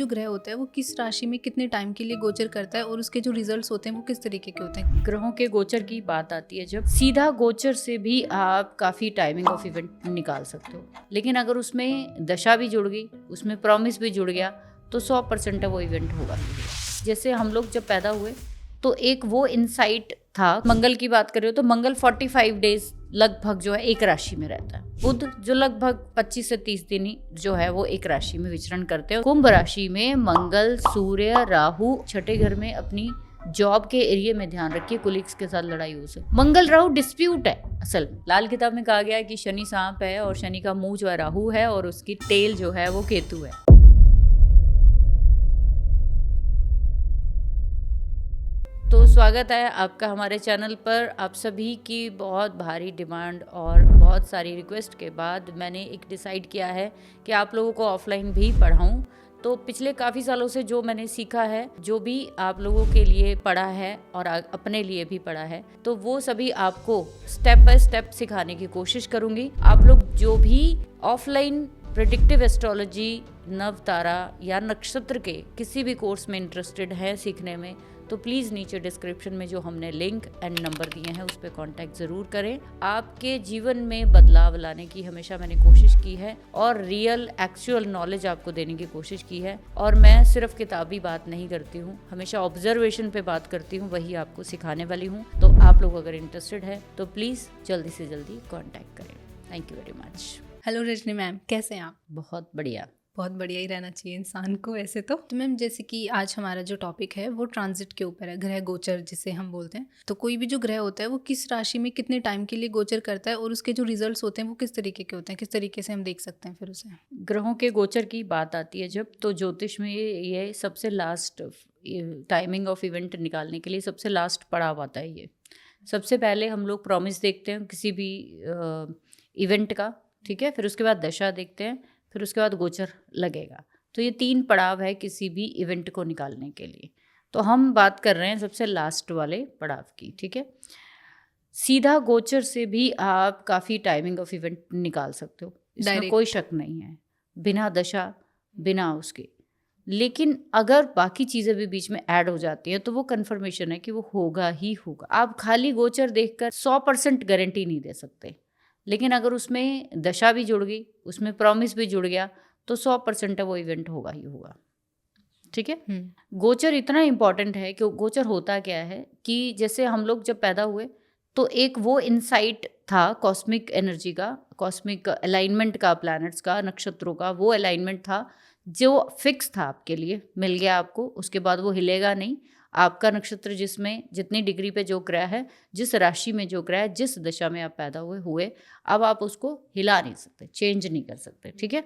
जो ग्रह होता है वो किस राशि में कितने टाइम के लिए गोचर करता है और उसके जो रिजल्ट्स होते हैं वो किस तरीके के होते हैं। ग्रहों के गोचर की बात आती है जब सीधा गोचर से भी आप काफ़ी टाइमिंग ऑफ इवेंट निकाल सकते हो, लेकिन अगर उसमें दशा भी जुड़ गई, उसमें प्रॉमिस भी जुड़ गया तो 100% वो इवेंट होगा। जैसे हम लोग जब पैदा हुए तो एक वो इनसाइट था। मंगल की बात करें तो मंगल 45 डेज लगभग जो है एक राशि में रहता है। बुध जो लगभग 25 से 30 दिन ही जो है वो एक राशि में विचरण करते हैं। कुंभ राशि में मंगल, सूर्य, राहु छठे घर में अपनी जॉब के एरिया में, ध्यान रखिए कुलीग्स के साथ लड़ाई हो सकती। मंगल राहु डिस्प्यूट है। असल में लाल किताब में कहा गया है कि शनि सांप है और शनि का मुंह जो है राहु है और उसकी टेल जो है वो केतु है। तो स्वागत है आपका हमारे चैनल पर। आप सभी की बहुत भारी डिमांड और बहुत सारी रिक्वेस्ट के बाद मैंने एक डिसाइड किया है कि आप लोगों को ऑफलाइन भी पढ़ाऊं। तो पिछले काफ़ी सालों से जो मैंने सीखा है, जो भी आप लोगों के लिए पढ़ा है और अपने लिए भी पढ़ा है, तो वो सभी आपको स्टेप बाय स्टेप सिखाने की कोशिश करूंगी। आप लोग जो भी ऑफलाइन प्रेडिक्टिव एस्ट्रोलॉजी, नव तारा या नक्षत्र के किसी भी कोर्स में इंटरेस्टेड है सीखने में, तो प्लीज़ नीचे डिस्क्रिप्शन में जो हमने लिंक एंड नंबर दिए हैं उस पर कॉन्टैक्ट ज़रूर करें। आपके जीवन में बदलाव लाने की हमेशा मैंने कोशिश की है और रियल एक्चुअल नॉलेज आपको देने की कोशिश की है। और मैं सिर्फ किताबी बात नहीं करती हूँ, हमेशा ऑब्जर्वेशन पे बात करती हूँ, वही आपको सिखाने वाली हूँ। तो आप लोग अगर इंटरेस्टेड है तो प्लीज़ जल्दी से जल्दी कॉन्टैक्ट करें। Thank you very much. Hello Rajni ma'am, कैसे हैं आप? बहुत बढ़िया। बहुत बढ़िया ही रहना चाहिए इंसान को वैसे तो मैम, जैसे कि आज हमारा जो टॉपिक है वो ट्रांजिट के ऊपर है, ग्रह गोचर जिसे हम बोलते हैं। तो कोई भी जो ग्रह होता है वो किस राशि में कितने टाइम के लिए गोचर करता है और उसके जो रिजल्ट्स होते हैं वो किस तरीके के होते हैं, किस तरीके से हम देख सकते हैं फिर उसे। ग्रहों के गोचर की बात आती है जब, तो ज्योतिष में ये सबसे लास्ट टाइमिंग ऑफ इवेंट निकालने के लिए सबसे लास्ट पड़ाव आता है। ये सबसे पहले हम लोग प्रॉमिस देखते हैं किसी भी इवेंट का, ठीक है, फिर उसके बाद दशा देखते हैं, फिर उसके बाद गोचर लगेगा। तो ये 3 पड़ाव है किसी भी इवेंट को निकालने के लिए। तो हम बात कर रहे हैं सबसे लास्ट वाले पड़ाव की, ठीक है। सीधा गोचर से भी आप काफ़ी टाइमिंग ऑफ इवेंट निकाल सकते हो, इसमें कोई शक नहीं है, बिना दशा, बिना उसके। लेकिन अगर बाकी चीज़ें भी बीच में ऐड हो जाती हैं तो वो कन्फर्मेशन है कि वो होगा ही होगा। आप खाली गोचर देखकर 100% गारंटी नहीं दे सकते, लेकिन अगर उसमें दशा भी जुड़ गई, उसमें प्रॉमिस भी जुड़ गया, तो 100% वो इवेंट होगा ही होगा, ठीक है। गोचर इतना इम्पॉर्टेंट है कि गोचर होता क्या है कि जैसे हम लोग जब पैदा हुए तो एक वो इनसाइट था कॉस्मिक एनर्जी का, कॉस्मिक अलाइनमेंट का, प्लैनेट्स का, नक्षत्रों का, वो अलाइनमेंट था जो फिक्स था आपके लिए, मिल गया आपको। उसके बाद वो हिलेगा नहीं। आपका नक्षत्र जिसमें जितनी डिग्री पे जो ग्रह है, जिस राशि में जो ग्रह है, जिस दशा में आप पैदा हुए, अब आप उसको हिला नहीं सकते, चेंज नहीं कर सकते, ठीक है।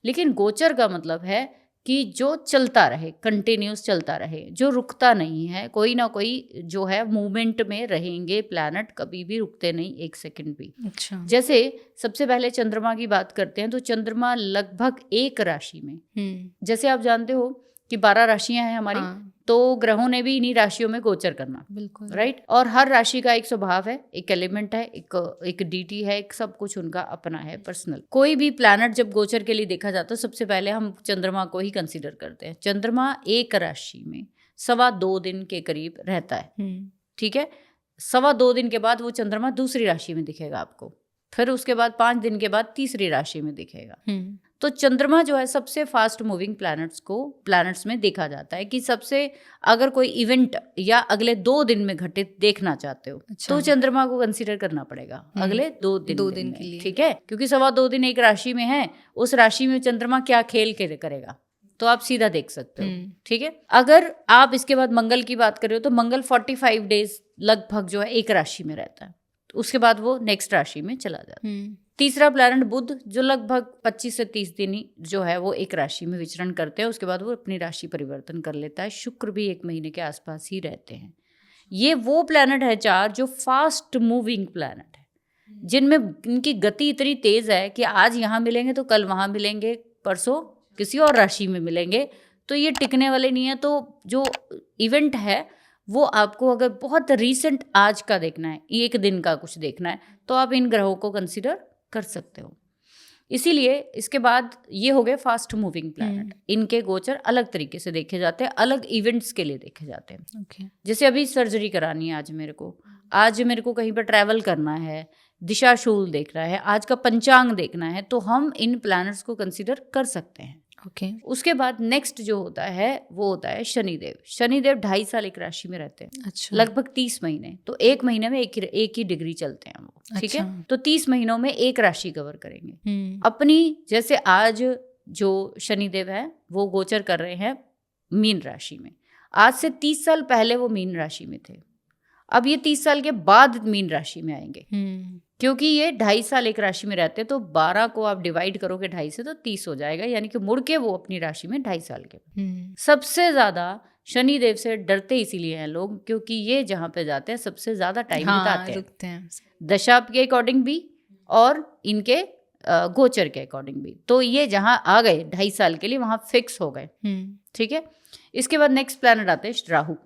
लेकिन गोचर का मतलब है कि जो चलता रहे, कंटिन्यूस चलता रहे, जो रुकता नहीं है। कोई ना कोई जो है मूवमेंट में रहेंगे प्लैनेट, कभी भी रुकते नहीं एक सेकंड भी। अच्छा। जैसे सबसे पहले चंद्रमा की बात करते हैं तो चंद्रमा लगभग एक राशि में, जैसे आप जानते हो कि 12 राशियां हैं हमारी, तो ग्रहों ने भी इन्हीं राशियों में गोचर करना, बिल्कुल राइट। और हर राशि का एक स्वभाव है, एक एलिमेंट है, एक डीटी है, एक सब कुछ उनका अपना है पर्सनल। कोई भी प्लैनेट जब गोचर के लिए देखा जाता है सबसे पहले हम चंद्रमा को ही कंसीडर करते हैं। चंद्रमा एक राशि में 2.25 दिन के करीब रहता है, ठीक है। 2.25 दिन के बाद वो चंद्रमा दूसरी राशि में दिखेगा आपको, फिर उसके बाद 5 दिन के बाद तीसरी राशि में दिखेगा। तो चंद्रमा जो है सबसे फास्ट मूविंग प्लैनेट्स में देखा जाता है कि सबसे, अगर कोई इवेंट या अगले 2 दिन में घटित देखना चाहते हो, अच्छा, तो चंद्रमा को कंसीडर करना पड़ेगा अगले 2 दिन के लिए, ठीक है। क्योंकि 2.25 दिन एक राशि में है, उस राशि में चंद्रमा क्या खेल करेगा तो आप सीधा देख सकते हो, ठीक है। अगर आप इसके बाद मंगल की बात कर रहे हो तो मंगल 45 डेज लगभग जो है एक राशि में रहता है, तो उसके बाद वो नेक्स्ट राशि में चला जाता है। तीसरा प्लैनेट बुध जो लगभग 25 से 30 दिन ही जो है वो एक राशि में विचरण करते हैं, उसके बाद वो अपनी राशि परिवर्तन कर लेता है। शुक्र भी 1 महीने के आसपास ही रहते हैं। ये वो प्लैनेट है 4 जो फास्ट मूविंग प्लैनेट है, जिनमें इनकी गति इतनी तेज है कि आज यहाँ मिलेंगे तो कल वहाँ मिलेंगे, परसों किसी और राशि में मिलेंगे, तो ये टिकने वाले नहीं है। तो जो इवेंट है वो आपको अगर बहुत रीसेंट आज का देखना है, 1 दिन का कुछ देखना है, तो आप इन ग्रहों को कंसिडर कर सकते हो। इसीलिए इसके बाद ये हो गए फास्ट मूविंग प्लैनेट। इनके गोचर अलग तरीके से देखे जाते हैं, अलग इवेंट्स के लिए देखे जाते हैं। जैसे अभी सर्जरी करानी है आज मेरे को कहीं पर ट्रैवल करना है, दिशाशूल देखना है, आज का पंचांग देखना है, तो हम इन प्लैनेट्स को कंसीडर कर सकते हैं। उसके बाद नेक्स्ट जो होता है वो होता है शनिदेव। शनिदेव 2.5 साल एक राशि में रहते हैं। अच्छा। लगभग 30 महीने, तो एक महीने में एक ही डिग्री चलते हैं वो। ठीक है, तो 30 महीनों में एक राशि कवर करेंगे अपनी। जैसे आज जो शनिदेव है वो गोचर कर रहे हैं मीन राशि में। आज से 30 साल पहले वो मीन राशि में थे, अब ये 30 साल के बाद मीन राशि में आएंगे। क्योंकि ये 2.5 साल एक राशि में रहते हैं, तो 12 को आप डिवाइड करोगे 2.5 से तो 30 हो जाएगा, यानी कि मुड़ के वो अपनी राशि में 2.5 साल के। सबसे ज्यादा शनिदेव से डरते इसीलिए हैं लोग, क्योंकि ये जहाँ पे जाते हैं सबसे ज्यादा टाइम बिताते हैं, दशा के अकॉर्डिंग भी और इनके गोचर के अकॉर्डिंग भी। तो ये जहाँ आ गए 2.5 साल के लिए, वहाँ फिक्स हो गए। ठीक है, इसके बाद नेक्स्ट प्लैनेट आते हैं राहु।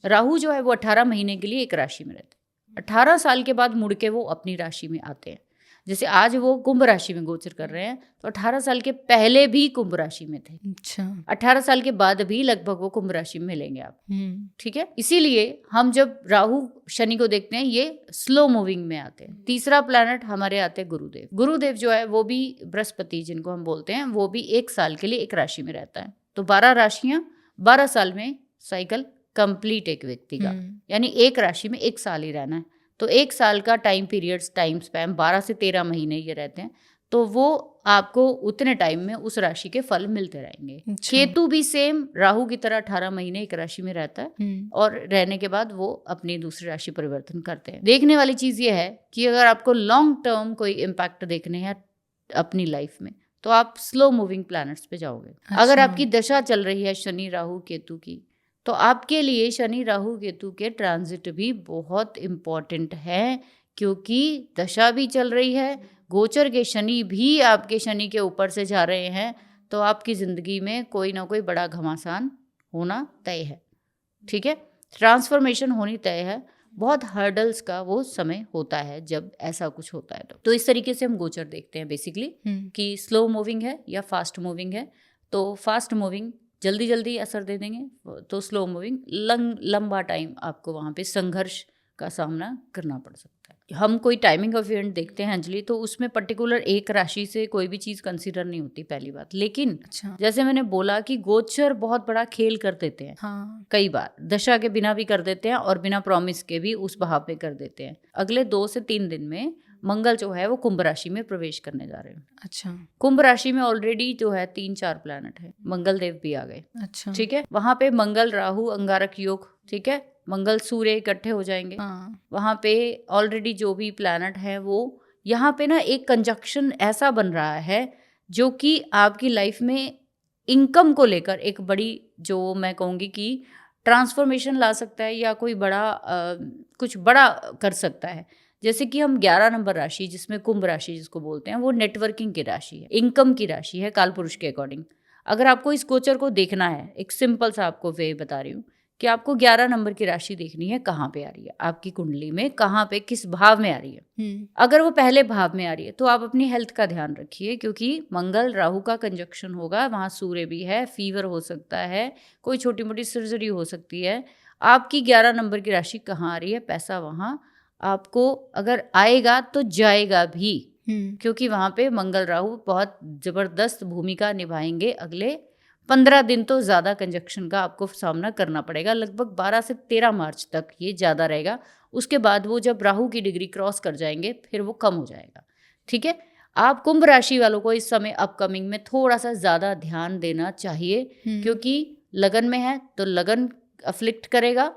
राहु जो है वो 18 महीने के लिए एक राशि में रहते हैं। 18 साल के बाद मुड़ के वो अपनी राशि में आते हैं। जैसे आज वो कुंभ राशि में गोचर कर रहे हैं, तो 18 साल के पहले भी कुंभ राशि में थे। अच्छा। 18 साल के बाद भी लगभग वो कुंभ राशि में मिलेंगे आप। ठीक है, इसीलिए हम जब राहु शनि को देखते हैं ये स्लो मूविंग में आते हैं। तीसरा प्लैनेट हमारे आते हैं गुरुदेव। गुरुदेव जो है वो भी बृहस्पति जिनको हम बोलते हैं, वो भी 1 साल के लिए एक राशि में रहता है। तो 12 राशियां 12 साल में साइकिल कंप्लीट एक व्यक्ति का, यानी एक राशि में 1 साल ही रहना है। तो 1 साल का टाइम पीरियड्स, टाइम स्पैन 12 से 13 महीने ये रहते हैं। तो वो आपको उतने टाइम में उस राशि के फल मिलते रहेंगे। अच्छा। केतु भी सेम राहु की तरह 18 महीने एक राशि में रहता है और रहने के बाद वो अपनी दूसरी राशि परिवर्तन करते हैं। देखने वाली चीज ये है कि अगर आपको लॉन्ग टर्म कोई इम्पैक्ट देखने हैं अपनी लाइफ में, तो आप स्लो मूविंग प्लैनेट्स पे जाओगे। अच्छा। अगर आपकी दशा चल रही है शनि राहु केतु की, तो आपके लिए शनि राहु केतु के ट्रांजिट भी बहुत इम्पॉर्टेंट है, क्योंकि दशा भी चल रही है, गोचर के शनि भी आपके शनि के ऊपर से जा रहे हैं, तो आपकी ज़िंदगी में कोई ना कोई बड़ा घमासान होना तय है। ठीक है, ट्रांसफॉर्मेशन होनी तय है। बहुत हर्डल्स का वो समय होता है जब ऐसा कुछ होता है। तो इस तरीके से हम गोचर देखते हैं बेसिकली कि स्लो मूविंग है या फास्ट मूविंग है। तो फास्ट मूविंग जल्दी जल्दी असर दे देंगे, तो स्लो मूविंग लंबा टाइम आपको वहाँ पे संघर्ष का सामना करना पड़ सकता है। हम कोई टाइमिंग ऑफ इवेंट देखते हैं अंजलि, तो उसमें पर्टिकुलर एक राशि से कोई भी चीज़ कंसीडर नहीं होती, पहली बात। लेकिन अच्छा। जैसे मैंने बोला कि गोचर बहुत बड़ा खेल कर देते हैं। हाँ। कई बार दशा के बिना भी कर देते हैं और बिना प्रॉमिस के भी उस भाव पे कर देते हैं। अगले 2 से 3 दिन में मंगल जो है वो कुंभ राशि में प्रवेश करने जा रहे हैं। अच्छा। कुंभ राशि में ऑलरेडी जो है 3-4 प्लैनेट है, मंगल देव भी आ गए। अच्छा। ठीक है, वहां पे मंगल राहु अंगारक योग, ठीक है, मंगल सूर्य इकट्ठे हो जाएंगे। हाँ। वहां पे ऑलरेडी जो भी प्लैनेट है वो यहाँ पे ना एक कंजक्शन ऐसा बन रहा है जो कि आपकी लाइफ में इनकम को लेकर एक बड़ी, जो मैं कहूँगी कि ट्रांसफॉर्मेशन ला सकता है या कोई बड़ा कुछ बड़ा कर सकता है। जैसे कि हम 11 नंबर राशि, जिसमें कुंभ राशि जिसको बोलते हैं, वो नेटवर्किंग की राशि है, इनकम की राशि है कालपुरुष के अकॉर्डिंग। अगर आपको इस गोचर को देखना है, एक सिंपल सा आपको वे बता रही हूँ कि आपको 11 नंबर की राशि देखनी है कहाँ पे आ रही है आपकी कुंडली में, कहाँ पे किस भाव में आ रही है। अगर वो पहले भाव में आ रही है तो आप अपनी हेल्थ का ध्यान रखिए, क्योंकि मंगल राहु का कंजक्शन होगा, वहाँ सूर्य भी है, फीवर हो सकता है, कोई छोटी मोटी सर्जरी हो सकती है। आपकी 11 नंबर की राशि कहाँ आ रही है, पैसा वहाँ आपको अगर आएगा तो जाएगा भी, क्योंकि वहाँ पे मंगल राहु बहुत जबरदस्त भूमिका निभाएंगे। अगले 15 दिन तो ज़्यादा कंजक्शन का आपको सामना करना पड़ेगा, लगभग 12 से 13 मार्च तक ये ज़्यादा रहेगा। उसके बाद वो जब राहु की डिग्री क्रॉस कर जाएंगे फिर वो कम हो जाएगा। ठीक है, आप कुंभ राशि वालों को इस समय अपकमिंग में थोड़ा सा ज़्यादा ध्यान देना चाहिए, क्योंकि लगन में है तो लगन अफ्लिक्ट करेगा।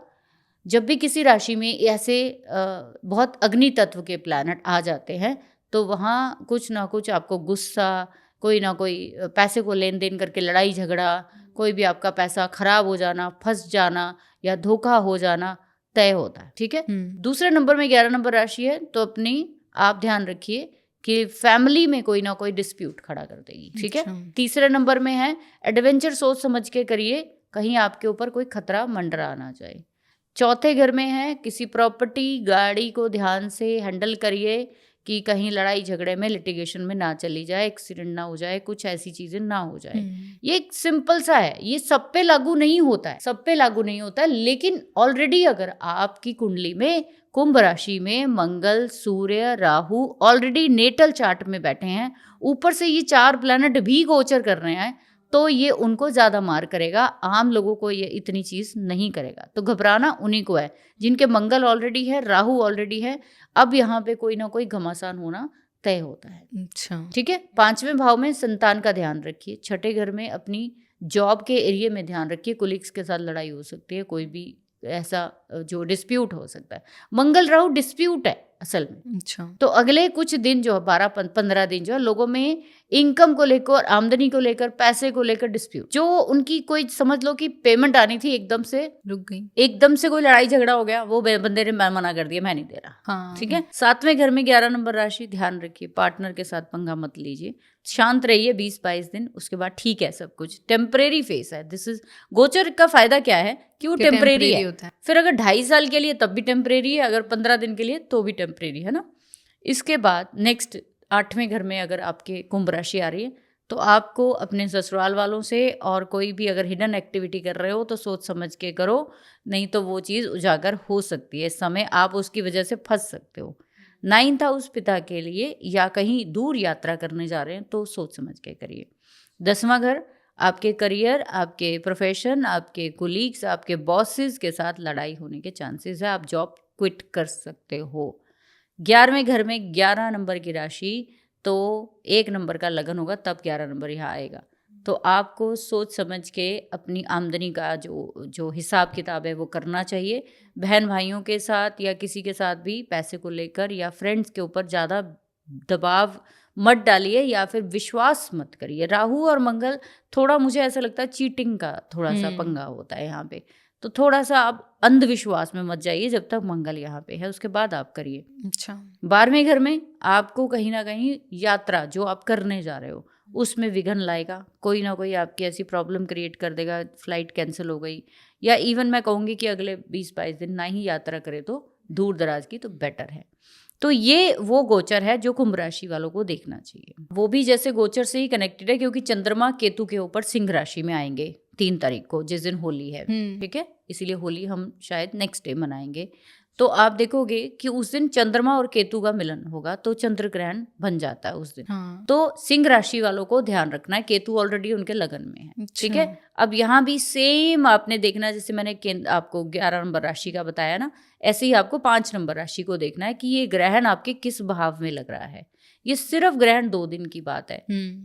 जब भी किसी राशि में ऐसे बहुत अग्नि तत्व के प्लैनेट आ जाते हैं तो वहाँ कुछ ना कुछ आपको गुस्सा, कोई ना कोई पैसे को लेन देन करके लड़ाई झगड़ा, कोई भी आपका पैसा खराब हो जाना, फंस जाना या धोखा हो जाना तय होता है। ठीक है, दूसरे नंबर में 11 नंबर राशि है, तो अपनी आप ध्यान रखिए कि फैमिली में कोई ना कोई डिस्प्यूट खड़ा कर देगी। ठीक है, तीसरे नंबर में है एडवेंचर, सोच समझ के करिए, कहीं आपके ऊपर कोई खतरा मंडरा ना जाए। चौथे घर में है किसी प्रॉपर्टी गाड़ी को ध्यान से हैंडल करिए, कि कहीं लड़ाई झगड़े में लिटिगेशन में ना चली जाए, एक्सीडेंट ना हो जाए, कुछ ऐसी चीजें ना हो जाए। ये एक सिंपल सा है, ये सब पे लागू नहीं होता है, सब पे लागू नहीं होता है, लेकिन ऑलरेडी अगर आपकी कुंडली में कुंभ राशि में मंगल, सूर्य, राहु ऑलरेडी नेटल चार्ट में बैठे हैं, ऊपर से ये 4 प्लैनेट भी गोचर कर रहे हैं, तो ये उनको ज्यादा मार करेगा, आम लोगों को ये इतनी चीज नहीं करेगा। तो घबराना उन्हीं को है जिनके मंगल ऑलरेडी है, राहु ऑलरेडी है। अब यहाँ पे कोई ना कोई घमासान होना तय होता है। अच्छा, ठीक है। 5वें भाव में संतान का ध्यान रखिए। 6ठे घर में अपनी जॉब के एरिया में ध्यान रखिए। कोलिग्स के साथ लड़ाई हो सकती है, कोई भी ऐसा जो डिस्प्यूट हो सकता है। मंगल राहु डिस्प्यूट है असल में। अच्छा, तो अगले कुछ दिन जो 12-15 दिन जो है लोगों में इनकम को लेकर, आमदनी को लेकर, पैसे को लेकर डिस्प्यूट, जो उनकी कोई समझ लो कि पेमेंट आनी थी एकदम से रुक गई। एकदम से कोई लड़ाई झगड़ा हो गया, वो बंदे ने मना कर दिया, मैं नहीं दे रहा। हाँ, ठीक है। 7वें घर में 11 नंबर राशि, ध्यान रखिए पार्टनर के साथ पंगा मत लीजिए, शांत रहिए 20-22 दिन, उसके बाद ठीक है, सब कुछ टेम्परेरी फेस है। दिस इज गोचर का फायदा क्या है कि वो टेम्परेरी है। होता है। फिर अगर 2.5 साल के लिए तब भी टेम्परेरी है, अगर 15 दिन के लिए तो भी टेम्परेरी है ना। इसके बाद नेक्स्ट 8वें घर में अगर आपके कुंभ राशि आ रही है, तो आपको अपने ससुराल वालों से और कोई भी अगर हिडन एक्टिविटी कर रहे हो तो सोच समझ के करो, नहीं तो वो चीज़ उजागर हो सकती है। इस समय आप उसकी वजह से फंस सकते हो। 9th हाउस पिता के लिए या कहीं दूर यात्रा करने जा रहे हैं तो सोच समझ के करिए। 10वां घर आपके करियर, आपके प्रोफेशन, आपके कोलीग्स, आपके बॉसेस के साथ लड़ाई होने के चांसेस है, आप जॉब क्विट कर सकते हो। 11वें घर में 11 नंबर की राशि, तो 1 नंबर का लगन होगा तब 11 नंबर यहाँ आएगा। तो आपको सोच समझ के अपनी आमदनी का जो हिसाब किताब है वो करना चाहिए। बहन भाइयों के साथ या किसी के साथ भी पैसे को लेकर या फ्रेंड्स के ऊपर ज़्यादा दबाव मत डालिए या फिर विश्वास मत करिए। राहु और मंगल थोड़ा मुझे ऐसा लगता है चीटिंग का थोड़ा सा पंगा होता है यहाँ पे, तो थोड़ा सा आप अंधविश्वास में मत जाइए जब तक मंगल यहाँ पे है, उसके बाद आप करिए। अच्छा, 12वें घर में आपको कहीं ना कहीं यात्रा जो आप करने जा रहे हो उसमें विघन लाएगा, कोई ना कोई आपकी ऐसी प्रॉब्लम क्रिएट कर देगा, फ्लाइट कैंसिल हो गई, या इवन मैं कहूँगी कि अगले 20-22 दिन ना ही यात्रा करे तो दूर दराज की तो बेटर है। तो ये वो गोचर है जो कुंभ राशि वालों को देखना चाहिए। वो भी जैसे गोचर से ही कनेक्टेड है क्योंकि चंद्रमा केतु के ऊपर सिंह राशि में आएंगे 3 तारीख को, जिस दिन होली है। ठीक है, इसीलिए होली हम शायद नेक्स्ट डे मनाएंगे। तो आप देखोगे कि उस दिन चंद्रमा और केतु का मिलन होगा, तो चंद्र ग्रहण बन जाता है उस दिन। हाँ। तो सिंह राशि वालों को ध्यान रखना है, केतु ऑलरेडी उनके लगन में है। ठीक है। अब यहाँ भी सेम आपने देखना, जैसे मैंने आपको 11 नंबर राशि का बताया ना, ऐसे ही आपको 5 नंबर राशि को देखना है कि ये ग्रहण आपके किस भाव में लग रहा है। ये सिर्फ ग्रहण 2 दिन की बात है।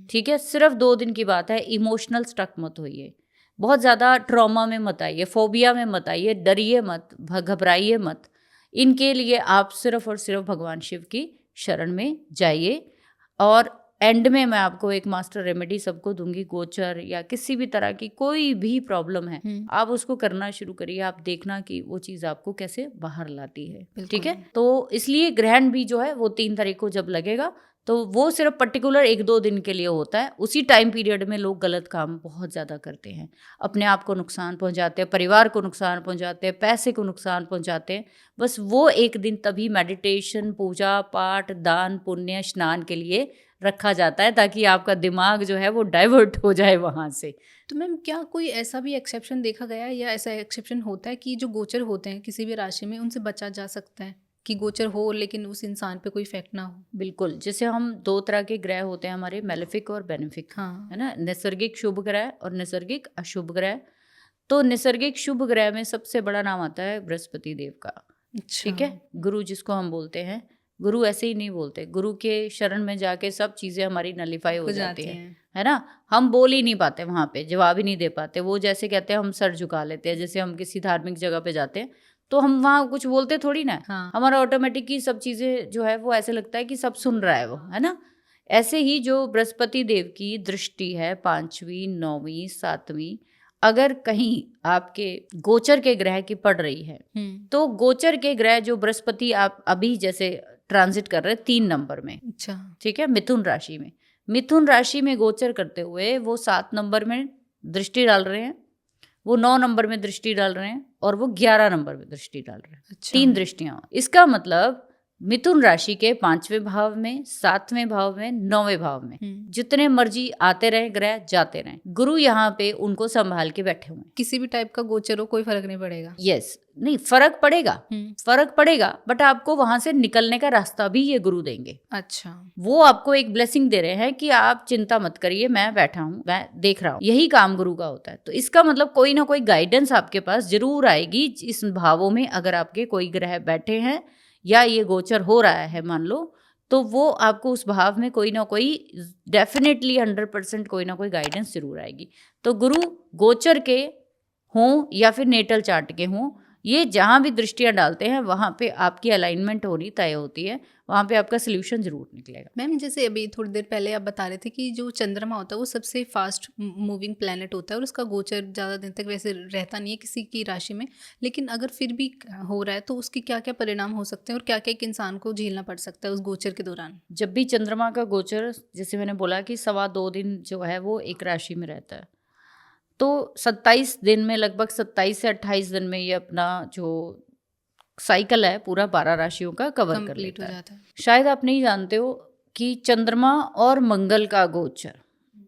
ठीक है, सिर्फ 2 दिन की बात है। इमोशनल स्ट्रक मत होइए, बहुत ज़्यादा ट्रॉमा में मत आइए, फोबिया में मत आइए, डरिए मत, घबराइए मत। इनके लिए आप सिर्फ और सिर्फ भगवान शिव की शरण में जाइए। और एंड में मैं आपको एक मास्टर रेमेडी सबको दूंगी। गोचर या किसी भी तरह की कोई भी प्रॉब्लम है, आप उसको करना शुरू करिए, आप देखना कि वो चीज़ आपको कैसे बाहर लाती है। ठीक है। तो इसलिए ग्रहण भी जो है वो 3 तारीख को जब लगेगा, तो वो सिर्फ पर्टिकुलर 1-2 दिन के लिए होता है। उसी टाइम पीरियड में लोग गलत काम बहुत ज़्यादा करते हैं, अपने आप को नुकसान पहुंचाते हैं, परिवार को नुकसान पहुंचाते हैं, पैसे को नुकसान पहुंचाते हैं। बस वो एक दिन तभी मेडिटेशन, पूजा पाठ, दान पुण्य, स्नान के लिए रखा जाता है, ताकि आपका दिमाग जो है वो डाइवर्ट हो जाए वहाँ से। तो मैम क्या कोई ऐसा भी एक्सेप्शन देखा गया है या ऐसा एक्सेप्शन होता है कि जो गोचर होते हैं किसी भी राशि में, उनसे बचा जा सकता है कि गोचर हो लेकिन उस इंसान पे कोई इफेक्ट ना हो? बिल्कुल। जैसे हम 2 तरह के ग्रह होते हैं हमारे, मेलेफिक और बेनिफिक। हाँ। है ना, नैसर्गिक शुभ ग्रह और नैसर्गिक अशुभ ग्रह। तो नैसर्गिक शुभ ग्रह में सबसे बड़ा नाम आता है बृहस्पति देव का। ठीक है, गुरु जिसको हम बोलते हैं। गुरु ऐसे ही नहीं बोलते, गुरु के शरण में जाके सब चीज़ें हमारी नलीफाई हो जाती हैं, है ना। हम बोल ही नहीं पाते, वहाँ पे जवाब ही नहीं दे पाते। वो जैसे कहते हैं हम सर झुका लेते हैं, जैसे हम किसी धार्मिक जगह पे जाते हैं तो हम वहाँ कुछ बोलते थोड़ी ना। हाँ। हमारा ऑटोमेटिकली सब चीज़ें जो है वो ऐसे लगता है कि सब सुन रहा है वो, है ना। ऐसे ही जो बृहस्पति देव की दृष्टि है 5वीं, 9वीं, 7वीं, अगर कहीं आपके गोचर के ग्रह की पड़ रही है, तो गोचर के ग्रह जो बृहस्पति आप अभी जैसे ट्रांजिट कर रहे हैं 3 नंबर में। अच्छा। ठीक है, मिथुन राशि में। मिथुन राशि में गोचर करते हुए वो 7 नंबर में दृष्टि डाल रहे हैं, वो 9 नंबर में दृष्टि डाल रहे हैं और वो 11 नंबर में दृष्टि डाल रहे हैं। अच्छा। 3 दृष्टियां। इसका मतलब मिथुन राशि के 5वें भाव में, 7वें भाव में, 9वें भाव में जितने मर्जी आते रहे ग्रह, जाते रहे, गुरु यहाँ पे उनको संभाल के बैठे हुए हैं। किसी भी टाइप का गोचर हो कोई फर्क नहीं पड़ेगा। यस, नहीं फर्क पड़ेगा, बट आपको वहां से निकलने का रास्ता भी ये गुरु देंगे। अच्छा, वो आपको एक ब्लेसिंग दे रहे हैं कि आप चिंता मत करिए, मैं बैठा हूँ, मैं देख रहा हूँ। यही काम गुरु का होता है। तो इसका मतलब कोई ना कोई गाइडेंस आपके पास जरूर आएगी इस भावों में। अगर आपके कोई ग्रह बैठे हैं या ये गोचर हो रहा है मान लो, तो वो आपको उस भाव में कोई ना कोई डेफिनेटली 100% कोई ना कोई गाइडेंस जरूर आएगी। तो गुरु गोचर के हों या फिर नेटल चार्ट के हों, ये जहाँ भी दृष्टियाँ डालते हैं वहाँ पे आपकी अलाइनमेंट होनी तय होती है, वहाँ पे आपका सोल्यूशन जरूर निकलेगा। मैम जैसे अभी थोड़ी देर पहले आप बता रहे थे कि जो चंद्रमा होता है वो सबसे फास्ट मूविंग प्लैनेट होता है और उसका गोचर ज़्यादा दिन तक वैसे रहता नहीं है किसी की राशि में, लेकिन अगर फिर भी हो रहा है तो उसके क्या क्या परिणाम हो सकते हैं और क्या क्या एक इंसान को झेलना पड़ सकता है उस गोचर के दौरान? जब भी चंद्रमा का गोचर, जैसे मैंने बोला कि 2.25 दिन जो है वो एक राशि में रहता है, तो 27 दिन में, लगभग 27 से 28 दिन में ये अपना जो साइकिल है पूरा 12 राशियों का कवर कर लेता हो जाता है। शायद आप नहीं जानते हो कि चंद्रमा और मंगल का गोचर,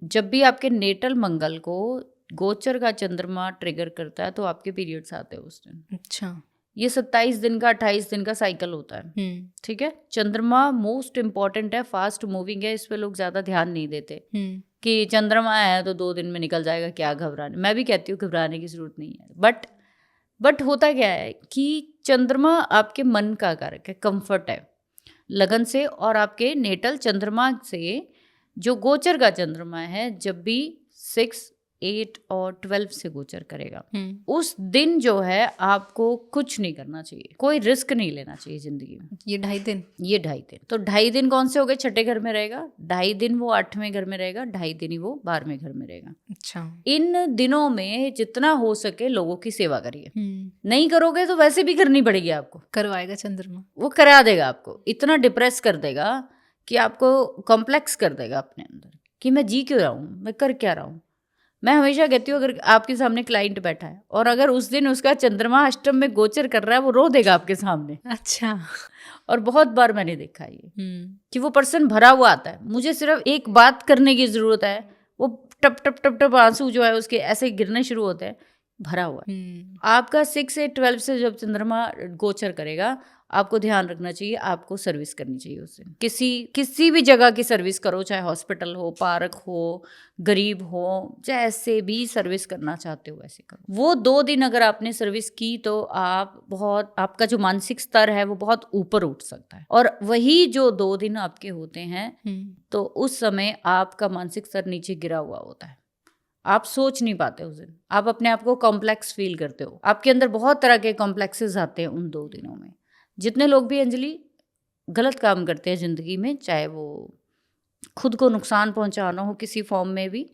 जब भी आपके नेटल मंगल को गोचर का चंद्रमा ट्रिगर करता है तो आपके पीरियड्स आते हैं उस दिन। अच्छा, ये 27 दिन का 28 दिन का साइकिल होता है। ठीक है, चंद्रमा मोस्ट इम्पॉर्टेंट है, फास्ट मूविंग है, इस पे लोग ज्यादा ध्यान नहीं देते कि चंद्रमा है तो 2 दिन में निकल जाएगा, क्या घबराने। मैं भी कहती हूँ घबराने की जरूरत नहीं है, बट होता क्या है कि चंद्रमा आपके मन का कारक है, कंफर्ट है, लगन से। और आपके नेटल चंद्रमा से जो गोचर का चंद्रमा है, जब भी 6, 8 और 12 से गोचर करेगा, उस दिन जो है आपको कुछ नहीं करना चाहिए, कोई रिस्क नहीं लेना चाहिए जिंदगी में। ये 2.5 दिन, ये 2.5 दिन, तो 2.5 दिन कौन से हो गए? छठे घर में रहेगा, 2.5 दिन वो 8वें घर में रहेगा, 2.5 दिन ही वो 12वें घर में रहेगा। अच्छा, इन दिनों में जितना हो सके लोगों की सेवा करिए। नहीं करोगे तो वैसे भी करनी पड़ेगी आपको, करवाएगा चंद्रमा, वो करा देगा आपको, इतना डिप्रेस कर देगा कि आपको कॉम्प्लेक्स कर देगा अपने अंदर कि मैं जी क्यों रहा हूँ, मैं कर क्या रहा हूँ। मैं हमेशा कहती हूँ अगर आपके सामने क्लाइंट बैठा है और अगर उस दिन उसका चंद्रमा अष्टम में गोचर कर रहा है, वो रो देगा आपके सामने। अच्छा, और बहुत बार मैंने देखा ये कि वो पर्सन भरा हुआ आता है, मुझे सिर्फ एक बात करने की जरूरत है, वो टप टप टप टप आंसू जो है उसके ऐसे गिरने शुरू होते हैं, भरा हुआ है। आपका 6 से 12 से जब चंद्रमा गोचर करेगा, आपको ध्यान रखना चाहिए, आपको सर्विस करनी चाहिए उस दिन। किसी भी जगह की सर्विस करो, चाहे हॉस्पिटल हो, पार्क हो, गरीब हो, जैसे भी सर्विस करना चाहते हो वैसे करो। वो 2 दिन अगर आपने सर्विस की तो आपका जो मानसिक स्तर है वो बहुत ऊपर उठ सकता है। और वही जो 2 दिन आपके होते हैं तो उस समय आपका मानसिक स्तर नीचे गिरा हुआ होता है, आप सोच नहीं पाते उस दिन, आप अपने आप को कॉम्प्लेक्स फील करते हो, आपके अंदर बहुत तरह के कॉम्प्लेक्सेस आते हैं उन 2 दिनों में। जितने लोग भी अंजलि गलत काम करते हैं जिंदगी में, चाहे वो खुद को नुकसान पहुंचाना हो किसी फॉर्म में भी,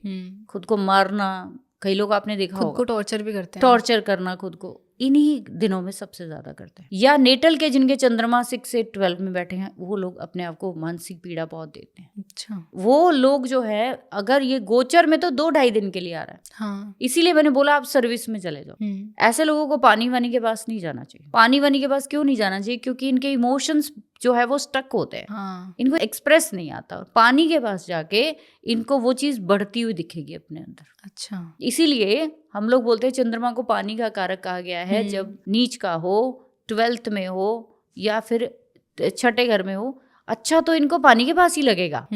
खुद को मारना, कई लोग आपने देखा होगा, खुद को टॉर्चर भी करते हैं, टॉर्चर करना खुद को, इन्हीं दिनों में सबसे ज्यादा करते हैं। या नेटल के जिनके चंद्रमा 6 से 12 में बैठे हैं, वो लोग अपने आप को मानसिक पीड़ा बहुत देते हैं। अच्छा, वो लोग जो है अगर ये गोचर में तो 2-2.5 दिन के लिए आ रहा है, हाँ, इसीलिए मैंने बोला आप सर्विस में चले जाओ। ऐसे लोगों को पानी वानी के पास नहीं जाना चाहिए। पानी वानी के पास क्यों नहीं जाना चाहिए? क्योंकि इनके इमोशंस जो है वो स्टक होते हैं, हाँ, इनको एक्सप्रेस नहीं आता। और पानी के पास जाके इनको वो चीज बढ़ती हुई दिखेगी अपने अंदर। अच्छा, इसीलिए हम लोग बोलते हैं चंद्रमा को पानी का कारक कहा गया है। जब नीच का हो, 12th में हो या फिर छठे घर में हो, अच्छा तो इनको पानी के पास ही लगेगा,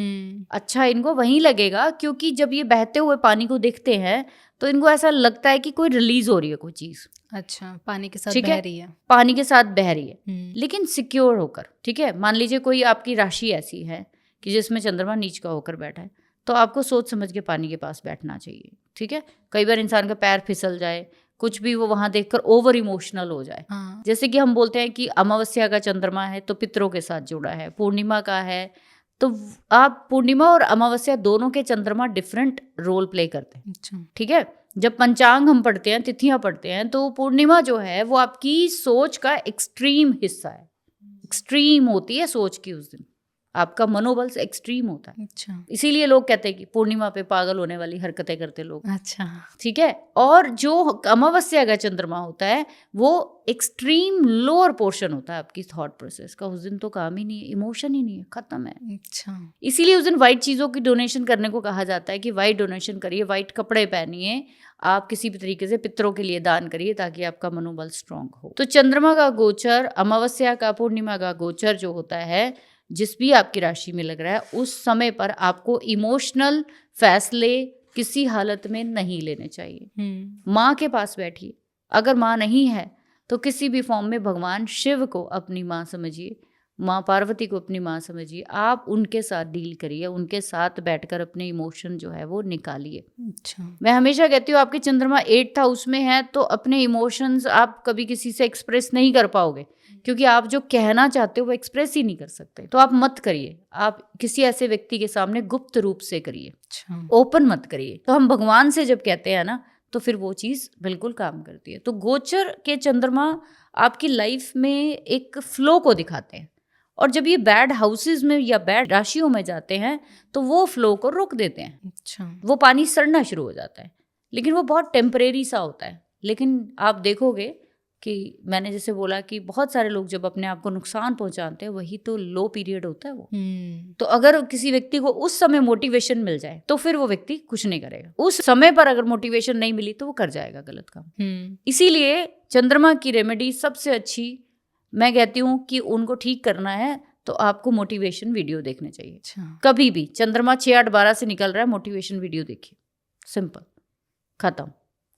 अच्छा इनको वहीं लगेगा, क्योंकि जब ये बहते हुए पानी को देखते हैं तो इनको ऐसा लगता है कि कोई रिलीज हो रही है कोई चीज। अच्छा, पानी के साथ बह रही है, पानी के साथ बह रही है, लेकिन सिक्योर होकर। ठीक है, मान लीजिए कोई आपकी राशि ऐसी है कि जिसमें चंद्रमा नीच का होकर बैठा है, तो आपको सोच समझ के पानी के पास बैठना चाहिए। ठीक है, कई बार इंसान का पैर फिसल जाए, कुछ भी वो वहां देखकर ओवर इमोशनल हो जाए। हाँ, जैसे कि हम बोलते हैं कि अमावस्या का चंद्रमा है तो पितरों के साथ जुड़ा है, पूर्णिमा का है तो आप पूर्णिमा और अमावस्या दोनों के चंद्रमा डिफरेंट रोल प्ले करते हैं। अच्छा, ठीक है, जब पंचांग हम पढ़ते हैं, तिथियां पढ़ते हैं, तो पूर्णिमा जो है वो आपकी सोच का एक्सट्रीम हिस्सा है, एक्सट्रीम होती है सोच की उस दिन। आपका मनोबल एक्सट्रीम होता है। अच्छा इसीलिए लोग कहते हैं कि पूर्णिमा पे पागल होने वाली हरकतें करते लोग। अच्छा ठीक है। और जो अमावस्या का चंद्रमा होता है वो एक्सट्रीम लोअर पोर्शन होता है आपकी थॉट प्रोसेस का। उस दिन तो काम ही नहीं है, इमोशन ही नहीं है, खत्म है। अच्छा इसीलिए उस दिन वाइट चीज़ों की डोनेशन करने को कहा जाता है कि वाइट डोनेशन करिए, वाइट कपड़े पहनिए, आप किसी भी तरीके से पितरों के लिए दान करिए ताकि आपका मनोबल स्ट्रांग हो। तो चंद्रमा का गोचर, अमावस्या का, पूर्णिमा का गोचर जो होता है जिस भी आपकी राशि में लग रहा है, उस समय पर आपको इमोशनल फैसले किसी हालत में नहीं लेने चाहिए। माँ के पास बैठिए, अगर माँ नहीं है तो किसी भी फॉर्म में भगवान शिव को अपनी माँ समझिए, माँ पार्वती को अपनी माँ समझिए, आप उनके साथ डील करिए, उनके साथ बैठकर अपने इमोशन जो है वो निकालिए। अच्छा मैं हमेशा कहती हूँ आपके चंद्रमा 8th हाउस में है तो अपने इमोशंस आप कभी किसी से एक्सप्रेस नहीं कर पाओगे, क्योंकि आप जो कहना चाहते हो वो एक्सप्रेस ही नहीं कर सकते। तो आप मत करिए, आप किसी ऐसे व्यक्ति के सामने गुप्त रूप से करिए, अच्छा ओपन मत करिए। तो हम भगवान से जब कहते हैं ना तो फिर वो चीज़ बिल्कुल काम करती है। तो गोचर के चंद्रमा आपकी लाइफ में एक फ्लो को दिखाते हैं, और जब ये बैड हाउसेस में या बैड राशियों में जाते हैं तो वो फ्लो को रोक देते हैं। अच्छा वो पानी सड़ना शुरू हो जाता है, लेकिन वो बहुत टेम्परेरी सा होता है। लेकिन आप देखोगे कि मैंने जैसे बोला कि बहुत सारे लोग जब अपने आप को नुकसान पहुंचाते हैं वही तो लो पीरियड होता है वो। तो अगर किसी व्यक्ति को उस समय मोटिवेशन मिल जाए तो फिर वो व्यक्ति कुछ नहीं करेगा। उस समय पर अगर मोटिवेशन नहीं मिली तो वो कर जाएगा गलत काम। इसीलिए चंद्रमा की रेमेडी सबसे अच्छी मैं कहती हूँ कि उनको ठीक करना है तो आपको मोटिवेशन वीडियो देखने चाहिए। अच्छा कभी भी चंद्रमा 6-8-12 से निकल रहा है, मोटिवेशन वीडियो देखिए, सिंपल, खत्म,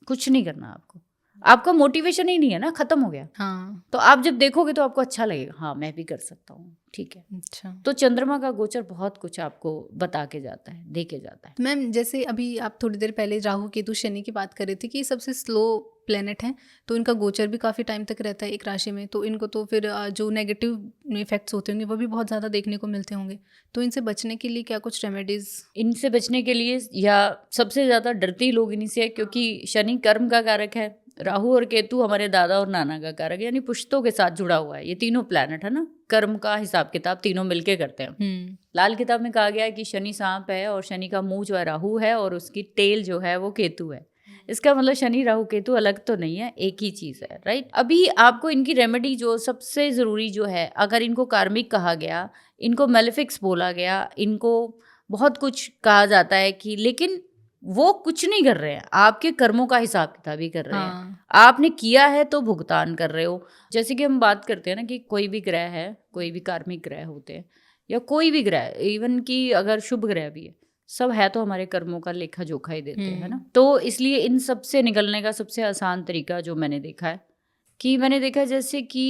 कुछ नहीं करना आपको। आपका मोटिवेशन ही नहीं है ना, खत्म हो गया। हाँ तो आप जब देखोगे तो आपको अच्छा लगेगा, हाँ मैं भी कर सकता हूँ, ठीक है। अच्छा तो चंद्रमा का गोचर बहुत कुछ आपको बता के जाता है, दे के जाता है। मैम जैसे अभी आप थोड़ी देर पहले राहु केतु शनि की बात कर रही थी कि ये सबसे स्लो प्लेनेट हैं, तो इनका गोचर भी काफ़ी टाइम तक रहता है एक राशि में, तो इनको तो फिर जो नेगेटिव इफेक्ट्स होते होंगे वो भी बहुत ज़्यादा देखने को मिलते होंगे। तो इनसे बचने के लिए क्या कुछ रेमेडीज? इनसे बचने के लिए या सबसे ज़्यादा डरते ही लोग इन्हीं से है, क्योंकि शनि कर्म का कारक है, राहु और केतु हमारे दादा और नाना का कारक है, यानी पुश्तों के साथ जुड़ा हुआ है। ये तीनों प्लैनेट है ना, कर्म का हिसाब किताब तीनों मिलके करते हैं। लाल किताब में कहा गया है कि शनि सांप है और शनि का मुंह जो है राहु है और उसकी टेल जो है वो केतु है। इसका मतलब शनि राहु केतु अलग तो नहीं है, एक ही चीज़ है, राइट। अभी आपको इनकी रेमेडी जो सबसे ज़रूरी जो है, अगर इनको कार्मिक कहा गया, इनको मेलेफिक्स बोला गया, इनको बहुत कुछ कहा जाता है कि, लेकिन वो कुछ नहीं कर रहे हैं, आपके कर्मों का हिसाब किताब ही कर रहे हैं। आपने किया है तो भुगतान कर रहे हो। जैसे कि हम बात करते हैं ना कि कोई भी ग्रह है, कोई भी कार्मिक ग्रह होते हैं या कोई भी ग्रह, इवन कि अगर शुभ ग्रह भी है, सब है तो हमारे कर्मों का लेखा जोखा ही देते हैं ना। तो इसलिए इन सब से निकलने का सबसे आसान तरीका जो मैंने देखा है जैसे कि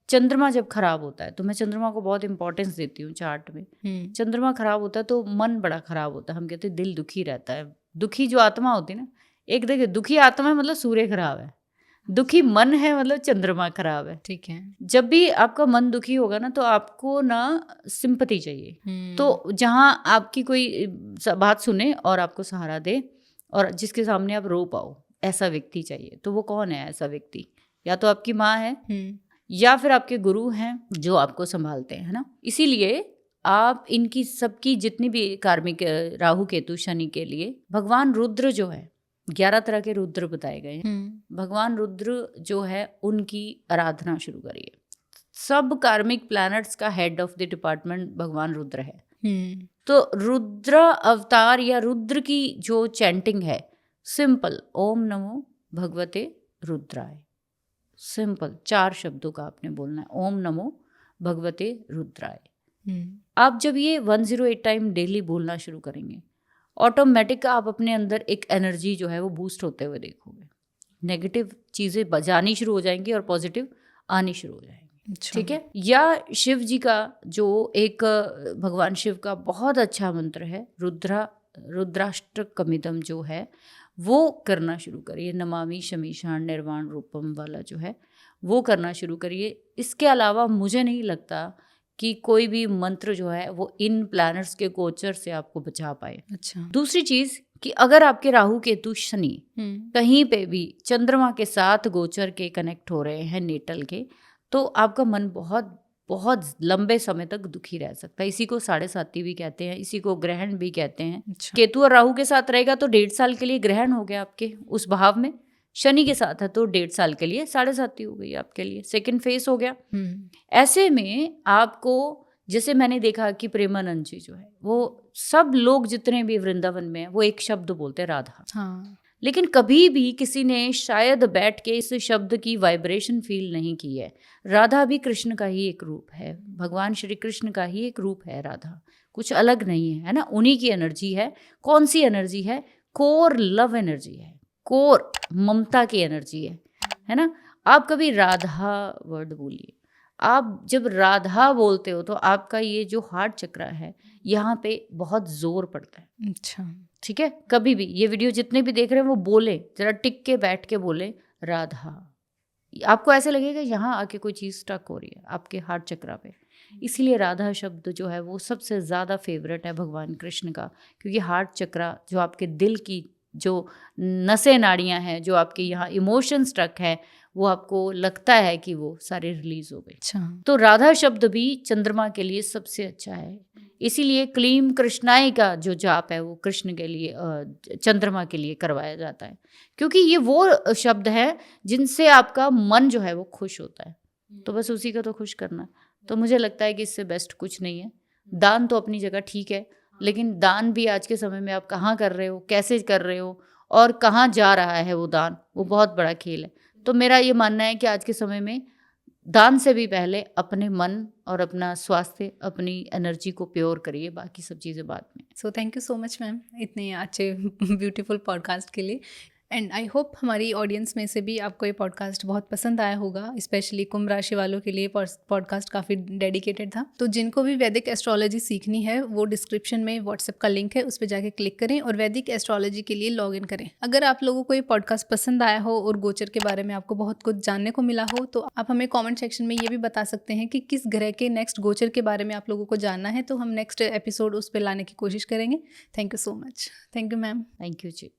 चंद्रमा जब खराब होता है, तो मैं चंद्रमा को बहुत इंपॉर्टेंस देती हूँ चार्ट में। चंद्रमा खराब होता है तो मन बड़ा खराब होता है, हम कहते हैं दिल दुखी रहता है। दुखी जो आत्मा होती है ना, एक देखिए दुखी आत्मा है मतलब सूर्य खराब है, दुखी मन है मतलब चंद्रमा खराब है, ठीक है। जब भी आपका मन दुखी होगा ना तो आपको ना सिंपैथी चाहिए, तो जहाँ आपकी कोई बात सुने और आपको सहारा दे और जिसके सामने आप रो पाओ, ऐसा व्यक्ति चाहिए। तो वो कौन है ऐसा व्यक्ति? या तो आपकी माँ है या फिर आपके गुरु हैं जो आपको संभालते हैं, है ना। इसीलिए आप इनकी सबकी जितनी भी कार्मिक राहु केतु शनि के लिए भगवान रुद्र जो है, 11 तरह के रुद्र बताए गए हैं, भगवान रुद्र जो है उनकी आराधना शुरू करिए। सब कार्मिक प्लैनेट्स का हेड ऑफ द डिपार्टमेंट भगवान रुद्र है। तो रुद्र अवतार या रुद्र की जो चैंटिंग है, सिंपल, ओम नमो भगवते रुद्राय, सिंपल 4 शब्दों का आपने बोलना है, ओम नमो भगवते रुद्राय। आप जब ये 108 टाइम डेली बोलना शुरू करेंगे, ऑटोमेटिक आप अपने अंदर एक एनर्जी जो है वो बूस्ट होते हुए देखोगे। नेगेटिव चीज़ें बजानी शुरू हो जाएंगी और पॉजिटिव आनी शुरू हो जाएंगी, ठीक है। या शिव जी का जो एक भगवान शिव का बहुत अच्छा मंत्र है, रुद्राष्टकमिदम जो है वो करना शुरू करिए। नमामि शमीशान निर्वाण रूपम वाला जो है वो करना शुरू करिए। इसके अलावा मुझे नहीं लगता कि कोई भी मंत्र जो है वो इन प्लैनेट्स के गोचर से आपको बचा पाए। अच्छा। दूसरी चीज़ कि अगर आपके राहु केतु शनि कहीं पे भी चंद्रमा के साथ गोचर के कनेक्ट हो रहे हैं नेटल के, तो आपका मन बहुत बहुत लंबे समय तक दुखी रह सकता है। इसी को साढ़े साती भी कहते हैं, इसी को ग्रहण भी कहते हैं। अच्छा। केतु और राहु के साथ रहेगा तो 1.5 साल के लिए ग्रहण हो गया आपके उस भाव में। शनि के साथ है तो 1.5 साल के लिए साढ़े साती हो गई आपके लिए, सेकंड फेस हो गया। ऐसे में आपको, जैसे मैंने देखा कि प्रेमानंद जी जो है वो सब लोग जितने भी वृंदावन में हैं वो एक शब्द बोलते हैं, राधा। हाँ। लेकिन कभी भी किसी ने शायद बैठ के इस शब्द की वाइब्रेशन फील नहीं की है। राधा भी कृष्ण का ही एक रूप है, भगवान श्री कृष्ण का ही एक रूप है राधा, कुछ अलग नहीं है ना। उन्हीं की एनर्जी है। कौन सी एनर्जी है? कोर लव एनर्जी है, कोर ममता की एनर्जी है ना। आप कभी राधा वर्ड बोलिए, आप जब राधा बोलते हो तो आपका ये जो हार्ट चक्र है यहाँ पे बहुत जोर पड़ता है। अच्छा। ठीक है, कभी भी ये वीडियो जितने भी देख रहे हैं वो बोले, जरा टिक के बैठ के बोले राधा। आपको ऐसे लगेगा यहाँ आके कोई चीज़ स्टक हो रही है आपके हार्ट चक्रा पे। इसीलिए राधा शब्द जो है वो सबसे ज़्यादा फेवरेट है भगवान कृष्ण का, क्योंकि हार्ट चक्रा जो आपके दिल की जो नसें नाड़ियाँ हैं, जो आपके यहाँ इमोशन स्ट्रक है, वो आपको लगता है कि वो सारे रिलीज हो गए। अच्छा। तो राधा शब्द भी चंद्रमा के लिए सबसे अच्छा है। इसीलिए क्लीम कृष्णाय का जो जाप है वो कृष्ण के लिए, चंद्रमा के लिए करवाया जाता है, क्योंकि ये वो शब्द है जिनसे आपका मन जो है वो खुश होता है। तो बस उसी का तो खुश करना। तो मुझे लगता है कि इससे बेस्ट कुछ नहीं है। दान तो अपनी जगह ठीक है, लेकिन दान भी आज के समय में आप कहाँ कर रहे हो, कैसे कर रहे हो और कहाँ जा रहा है वो दान, वो बहुत बड़ा खेल है। तो मेरा ये मानना है कि आज के समय में दान से भी पहले अपने मन और अपना स्वास्थ्य, अपनी एनर्जी को प्योर करिए, बाकी सब चीज़ें बाद में। So thank you so much ma'am इतने अच्छे ब्यूटीफुल पॉडकास्ट के लिए। एंड आई होप हमारी ऑडियंस में से भी आपको ये पॉडकास्ट बहुत पसंद आया होगा। स्पेशली कुंभ राशि वालों के लिए पॉडकास्ट काफ़ी डेडिकेटेड था। तो जिनको भी वैदिक एस्ट्रोलॉजी सीखनी है वो डिस्क्रिप्शन में व्हाट्सएप का लिंक है, उस पर जाके क्लिक करें और वैदिक एस्ट्रोलॉजी के लिए लॉग इन करें। अगर आप लोगों को ये पॉडकास्ट पसंद आया हो और गोचर के बारे में आपको बहुत कुछ जानने को मिला हो तो आप हमें कॉमेंट सेक्शन में ये भी बता सकते हैं कि किस ग्रह के नेक्स्ट गोचर के बारे में आप लोगों को जानना है, तो हम नेक्स्ट एपिसोड उस पर लाने की कोशिश करेंगे। Thank you so much. Thank you ma'am. Thank you ji.